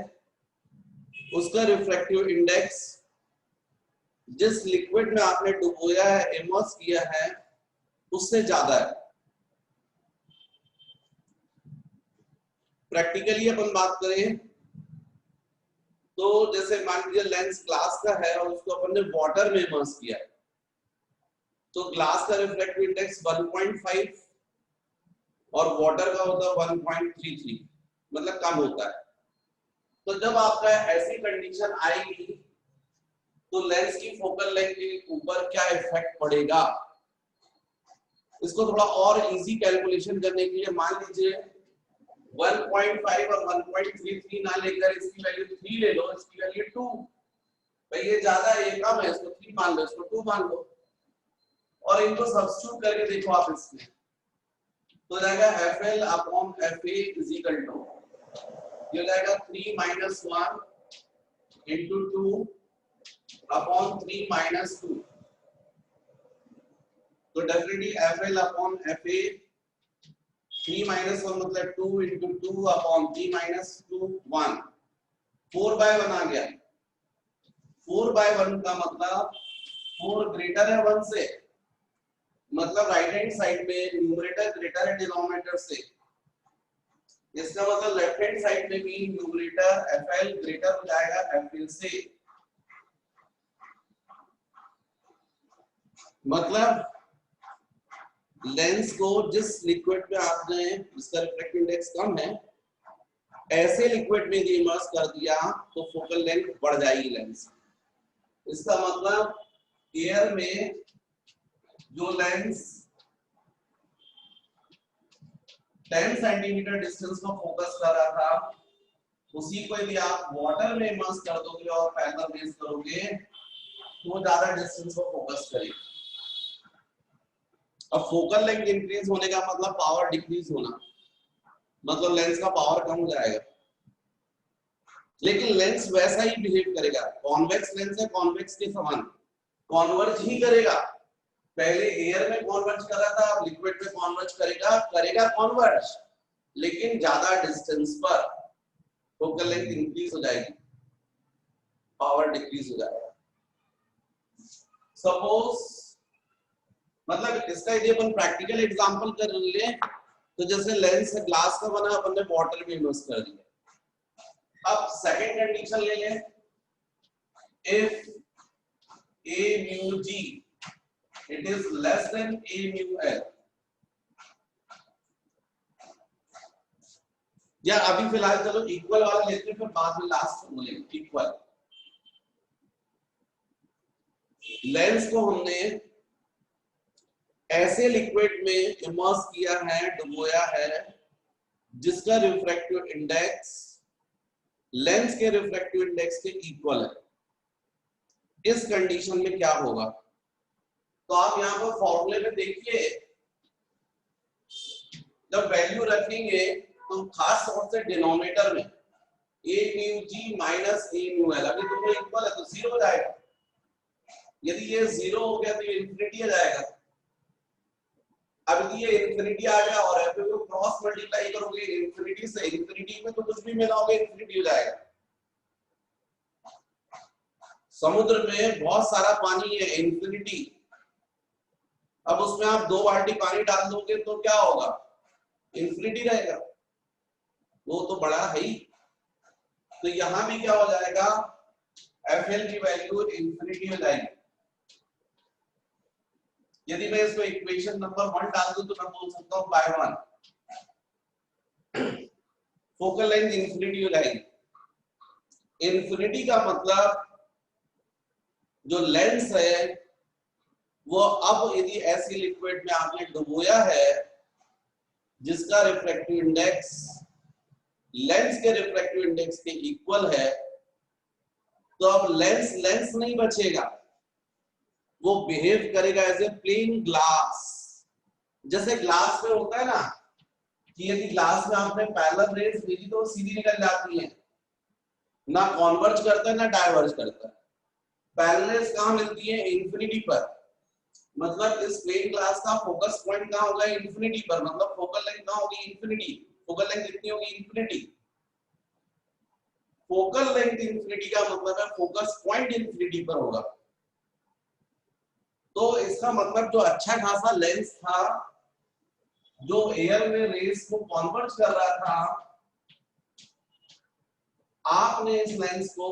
उसका रिफ्रैक्टिव इंडेक्स जिस लिक्विड में आपने डुबोया है, इमर्स किया है, उससे ज्यादा है। प्रैक्टिकली अपन बात करें तो जैसे मान लीजिए लेंस ग्लास का है और उसको अपन ने वाटर में इमर्स किया है तो ग्लास का रिफ्रैक्टिव इंडेक्स 1.5 और वाटर का होता है 1.33, मतलब कम होता है। तो जब आपका ऐसी कंडीशन आएगी तो लेंस की फोकल लेंथ के ऊपर क्या इफेक्ट पड़ेगा, इसको थोड़ा और इजी कैलकुलेशन करने के लिए मान लीजिए 1.5 और 1.33 ना लेकर इसकी वैल्यू 3 ले लो, इसकी वैल्यू 2। भाई ये ज्यादा है, ये कम है, इसको 3 मान लो, इसको 2 मान लो और इनको सब्स्टिट्यूट करके देखो आप इसमें तो जाएगा FL upon FA is equal to, ये जाएगा 3 minus 1 into 2 upon 3 minus 2। तो definitely FL upon FA 3 minus 1 मतलब 2 into 2 upon 3 minus 2 1, 4/1 आ गया। 4/1 का मतलब 4 ग्रेटर है 1 से, मतलब राइट हैंड साइड में न्यूमरेटर ग्रेटर है डिनोमिनेटर से, इसका मतलब लेफ्ट हैंड साइड में भी न्यूमरेटर FL ग्रेटर हो जाएगा FL से। मतलब लेंस को जिस लिक्विड में आपने जिसका रिफ्रैक्टिव इंडेक्स कम है ऐसे लिक्विड में यदि इमर्स कर दिया तो फोकल लेंथ बढ़ जाएगी लेंस। इसका मतलब एयर में जो लेंस 10 सेंटीमीटर डिस्टेंस को फोकस कर रहा था उसी को यदि आप वाटर में इमर्स कर दोगे और पैरेलल रेज करोगे तो वो ज्यादा डिस्टेंस को फोकस करेगा। अब फोकल लेंथ इंक्रीज होने का मतलब पावर डिक्रीज होना, मतलब लेंस का पावर कम हो जाएगा, लेकिन लेंस वैसा ही बिहेव करेगा। कॉन्वेक्स लेंस है, कॉन्वेक्स के समान कॉन्वर्ज ही करेगा। पहले एयर में कॉन्वर्ज कर रहा था, अब लिक्विड में कॉन्वर्ज करेगा कॉन्वर्ज, लेकिन ज्यादा डिस्टेंस पर फोकल लेंथ इंक्रीज हो जाएगी, पावर डिक्रीज हो जाएगा। सपोज मतलब इसका यदि अपन प्रैक्टिकल एग्जांपल कर ले तो जैसे लेंस है ग्लास का बना, अपन ने वाटर में इमर्स कर दिया। अब सेकंड कंडीशन ले लें, if A mu G it is less than A mu L, या अभी फिलहाल चलो इक्वल वाला लेते हैं फिर बाद में लास्ट में लेंगे इक्वल। लेंस को हमने ऐसे लिक्विड में इमर्स किया है, डुबोया है, जिसका रिफ्रैक्टिव इंडेक्स लेंस के रिफ्रैक्टिव इंडेक्स के इक्वल है। इस कंडीशन में क्या होगा, तो आप यहां पर फॉर्मूले में देखिए जब वैल्यू रखेंगे तो खास तौर से डिनोमिनेटर में A mu G minus A mu L, अभी दोनों इक्वल है तो 0 हो जाएगा। यदि ये 0 हो गया तो ये इंफिनिटी आ जाएगा। अब ये इंफिनिटी आ गया और f को क्रॉस मल्टीप्लाई करोगे इंफिनिटी से, इंफिनिटी में तो कुछ भी मिलाओगे इंफिनिटी हो जाएगा। समुद्र में बहुत सारा पानी है, इंफिनिटी। अब उसमें आप 2 बाल्टी पानी डाल दोगे तो क्या होगा? इंफिनिटी रहेगा, वो तो बड़ा है ही। तो यहां भी क्या हो जाएगा? एफएल की वैल्यू इंफिनिटी हो जाएगी। यदि मैं इसको इक्वेशन नंबर 1 डाल दूं तो मैं बोल सकता हूं बाय 1 फोकल लेंथ इंफिनिटी हो जाएगी। इंफिनिटी का मतलब जो लेंस है वो अब यदि ऐसी लिक्विड में आपने डुबोया है जिसका रिफ्रैक्टिव इंडेक्स लेंस के रिफ्रैक्टिव इंडेक्स के इक्वल है, तो अब लेंस लेंस नहीं बचेगा, वो बिहेव करेगा एज ए प्लेन ग्लास। जैसे ग्लास में होता है ना कि यदि ग्लास में आपने पैरेलल रेज भेजी तो वो सीधी निकल जाती है, ना कॉन्वर्ज करता है ना डाइवर्ज करता है। पैरेलल रेज कहां मिलती है? इंफिनिटी पर। मतलब इस प्लेन ग्लास का फोकस पॉइंट कहां होगा? इंफिनिटी पर। मतलब फोकल लेंथ कहां होगी? इंफिनिटी। फोकल लेंथ कितनी होगी? इंफिनिटी। फोकल लेंथ इंफिनिटी का मतलब है फोकस पॉइंट इंफिनिटी पर होगा। तो इसका मतलब जो अच्छा खासा लेंस था जो एयर में रेस को कन्वर्ट कर रहा था, आपने इस लेंस को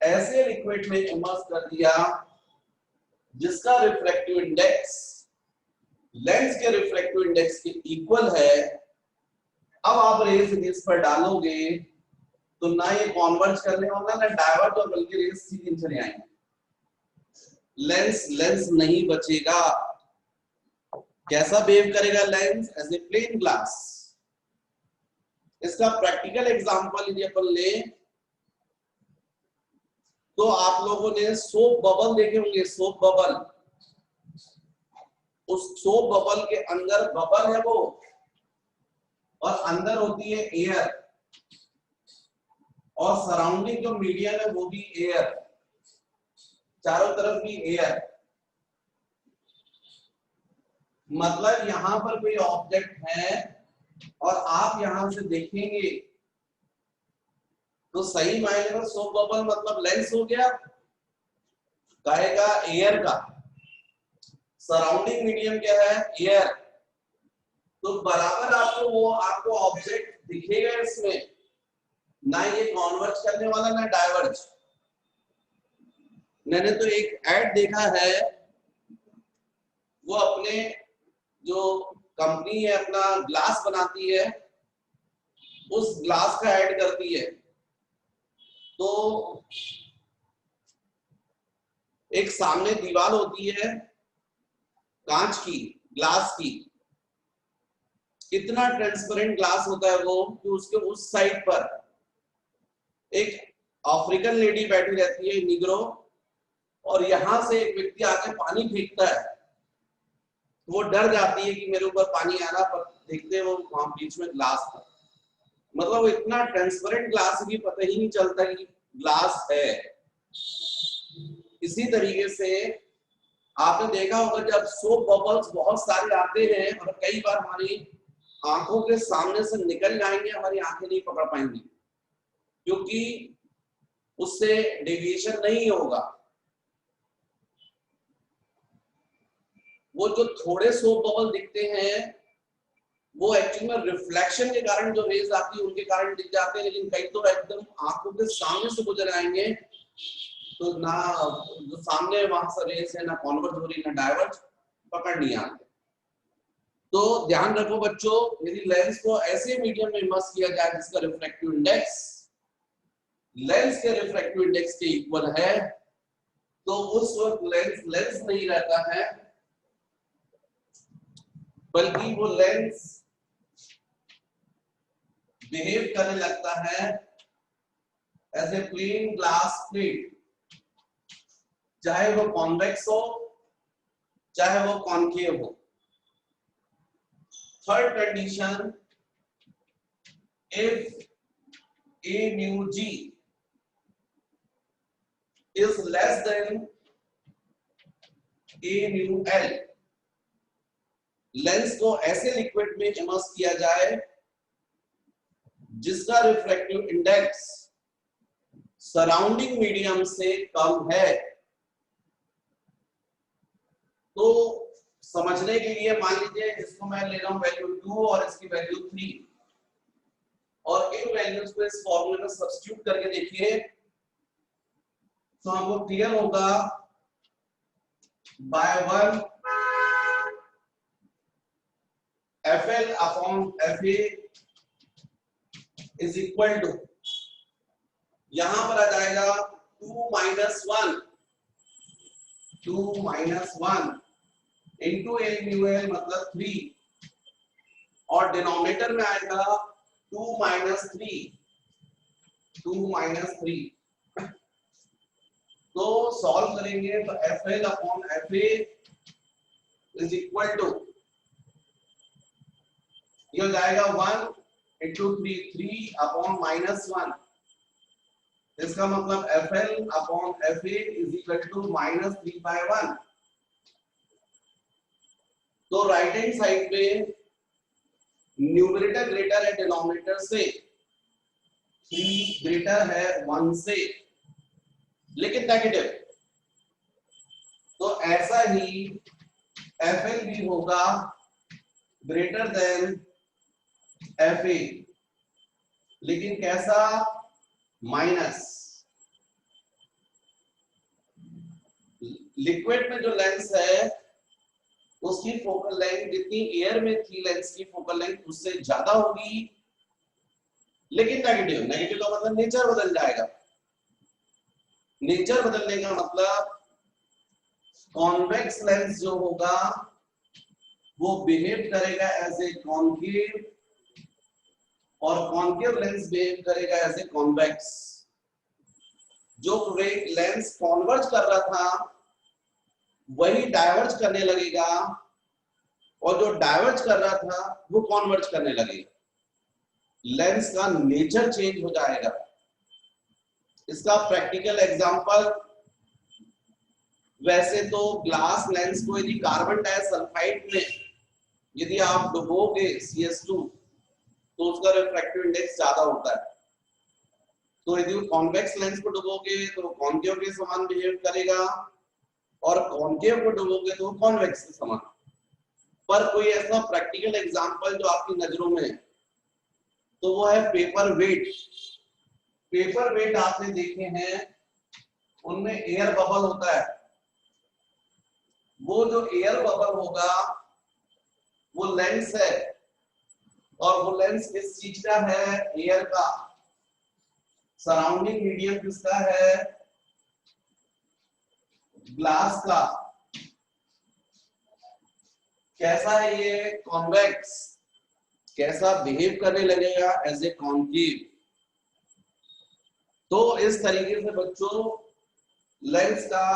ऐसे लिक्विड में इमर्स कर दिया जिसका रिफ्रैक्टिव इंडेक्स लेंस के रिफ्रैक्टिव इंडेक्स के इक्वल है। अब आप रेस इस पर डालोगे तो ना ये कन्वर्ज करने वाला ना डाइवर्ट, और बल्कि रेस सीधी चले आएंगे। लेंस लेंस नहीं बचेगा। कैसा बिहेव करेगा lens? As a plane glass. इसका प्रैक्टिकल एग्जांपल यदि अपन ले तो आप लोगों ने सोप बबल देखे होंगे। सोप बबल, उस सोप बबल के अंदर बबल है वो, और अंदर होती है एयर, और सराउंडिंग जो मीडियम है वो भी एयर, चारों तरफ भी एयर। मतलब यहां पर कोई ऑब्जेक्ट है और आप यहां से देखेंगे तो सही मायने में सोप बबल मतलब लेंस हो गया, कहेगा एयर का। सराउंडिंग मीडियम क्या है? एयर। तो बराबर आपको ऑब्जेक्ट दिखेगा इसमें, ना ये कॉन्वर्ज करने वाला ना डाइवर्ज। मैंने तो एक ऐड देखा है, वो अपने जो कंपनी है अपना ग्लास बनाती है उस ग्लास का ऐड करती है। तो एक सामने दीवार होती है कांच की, ग्लास की। कितना ट्रांसपेरेंट ग्लास होता है वो कि उसके उस साइड पर एक अफ्रीकन लेडी बैठी रहती है, निग्रो, और यहां से एक व्यक्ति आके पानी फेंकता है। वो डर जाती है कि मेरे ऊपर पानी आ रहा, पर देखते वो वहां बीच में ग्लास था। मतलब वो इतना ट्रांसपेरेंट ग्लास भी पता ही नहीं चलता कि ग्लास है। इसी तरीके से आपने देखा होगा जब सोप बबल्स बहुत सारे आते हैं और कई बार हमारी आंखों के सामने से निकल जाएंगे, हमारी आंखें नहीं पकड़ पाएंगी क्योंकि उससे डेविएशन नहीं होगा। वो जो थोड़े सोप बबल दिखते हैं वो एक्चुअली में रिफ्लेक्शन के कारण जो रेज आती है उनके कारण दिख जाते हैं, लेकिन कई तो एकदम आंखों के सामने से गुजर आएंगे तो ना जो सामने वहां से रेस है ना कॉन्वर्ज हो रही ना डाइवर्ज, पकड़ नहीं आते। तो ध्यान रखो बच्चों, यदि लेंस को ऐसे मीडियम में इमर्स किया जाए जिसका रिफ्रैक्टिव इंडेक्स लेंस के रिफ्रैक्टिव इंडेक्स के इक्वल है, तो उस वक्त लेंस लेंस नहीं रहता है, बल्कि वो लेंस बिहेव करने लगता है as a plane glass plate, चाहे वो कॉन्वेक्स हो चाहे वो कॉनकेव हो। Third condition, if a mu g is less than a mu l, lens को ऐसे लिक्विड में इमर्स किया जाए जिसका रिफ्रैक्टिव इंडेक्स सराउंडिंग मीडियम से कम है। तो समझने के लिए मान लीजिए इसको मैं ले रहा हूं वैल्यू 2 और इसकी वैल्यू 3, और इन वैल्यूज को इस फॉर्मूले में सब्स्टिट्यूट करके देखिए तो हमको क्लियर होगा by 1 FL upon FA is equal to, यहां पर आ जाएगा 2 minus 1 into A mu L मतलब 3, और डिनोमिनेटर में आएगा 2 माइनस 3। तो सॉल्व करेंगे तो FL upon FA is equal to, ये हो जाएगा 1 इंटू 3 अपॉन माइनस 1, इसका मतलब FL upon FA is equal to minus 3/1। तो राइट हैंड साइड पे न्यूमरेटर ग्रेटर है डिनोमिनेटर से, 3 ग्रेटर है 1 से, लेकिन नेगेटिव। तो ऐसा ही FL भी होगा ग्रेटर देन FA, लेकिन कैसा, माइनस। लिक्विड में जो लेंस है उसकी फोकल लेंथ जितनी एयर में थी लेंस की फोकल लेंथ उससे ज्यादा होगी, लेकिन नेगेटिव का मतलब नेचर बदल जाएगा। नेचर बदलने का मतलब कॉन्वेक्स लेंस जो होगा वो बिहेव करेगा एज ए कॉन्केव, और कॉन्केव लेंस बिहेव करेगा एज ए कॉन्वेक्स। जो लेंस कॉन्वर्ज कर रहा था वही डाइवर्ज करने लगेगा, और जो डाइवर्ज कर रहा था वो कॉन्वर्ज करने लगेगा। लेंस का नेचर चेंज हो जाएगा। इसका प्रैक्टिकल एग्जांपल, वैसे तो ग्लास लेंस को यदि कार्बन डाइसल्फाइड में यदि आप डुबोगे CS2 तो उसका रिफ्रैक्टिव इंडेक्स ज्यादा होता है। तो यदि कॉन्वेक्स लेंस को डुबोगे तो कॉन्केव के समान बिहेव करेगा, और कॉन्केव को डुबोगे तो कॉन्वेक्स के समान। पर कोई ऐसा प्रैक्टिकल एग्जांपल जो आपकी नजरों में है तो वो है पेपर वेट। पेपर वेट आपने देखे हैं, उनमें एयर बबल होता है। वो जो एयर बबल होगा वो लेंस है, और वो लेंस किस चीज का है, एयर का। सराउंडिंग मीडियम किसका है, ग्लास का। कैसा है ये, कॉन्वेक्स। कैसा बिहेव करने लगेगा, एज ए कॉन्केव। तो इस तरीके से बच्चों लेंस का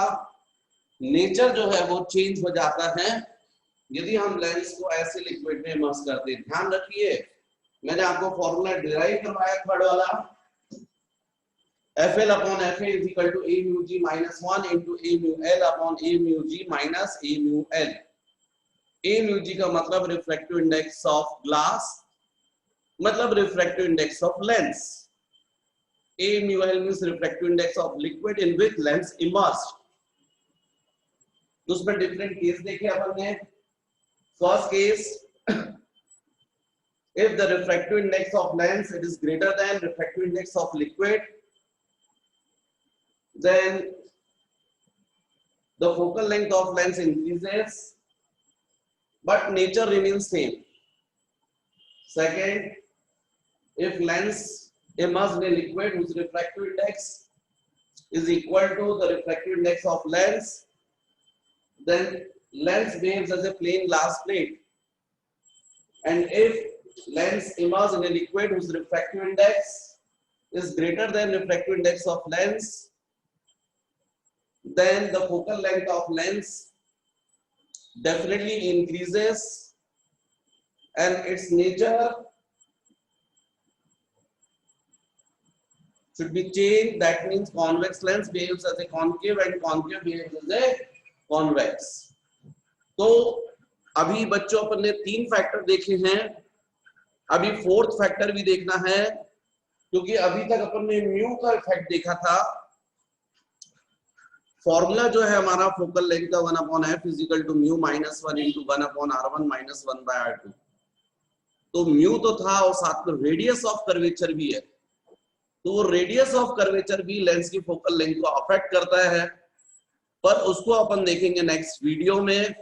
नेचर जो है वो चेंज हो जाता है यदि हम लेंस को ऐसे लिक्विड में इमर्स करते हैं। ध्यान रखिए, मैंने आपको फॉर्मूला डिराइव करवाया थर्ड वाला, FL upon FA is equal to A mu G minus 1 into A mu L upon A mu G minus A mu L। A mu G का मतलब रिफ्रैक्टिव इंडेक्स ऑफ ग्लास, मतलब refractive index of lens. A mu L means refractive index of liquid in which lens immersed. तो उसमें डिफरेंट केस देखे अपन ने। First case, if the refractive index of lens it is greater than refractive index of liquid, then the focal length of lens increases but nature remains same. Second, if lens immersed in a liquid whose refractive index is equal to the refractive index of lens, then lens behaves as a plain glass plate. And if lens immersed in a liquid whose refractive index is greater than refractive index of lens, then the focal length of lens definitely increases and its nature should be changed. That means convex lens behaves as a concave and concave behaves as a convex. तो अभी बच्चों अपन ने 3 फैक्टर देखे हैं, अभी 4th फैक्टर भी देखना है क्योंकि अभी तक अपन ने म्यू का इफेक्ट देखा था। फॉर्मूला जो है हमारा फोकल लेंथ का 1/f equal to mu minus 1 into 1/r1 minus 1/r2। तो म्यू तो था और साथ में रेडियस ऑफ कर्वेचर भी है, तो वो रेडियस ऑफ कर्वेचर भी लेंस की फोकल लेंथ को अफेक्ट करता है, पर उसको अपन देखेंगे नेक्स्ट वीडियो में।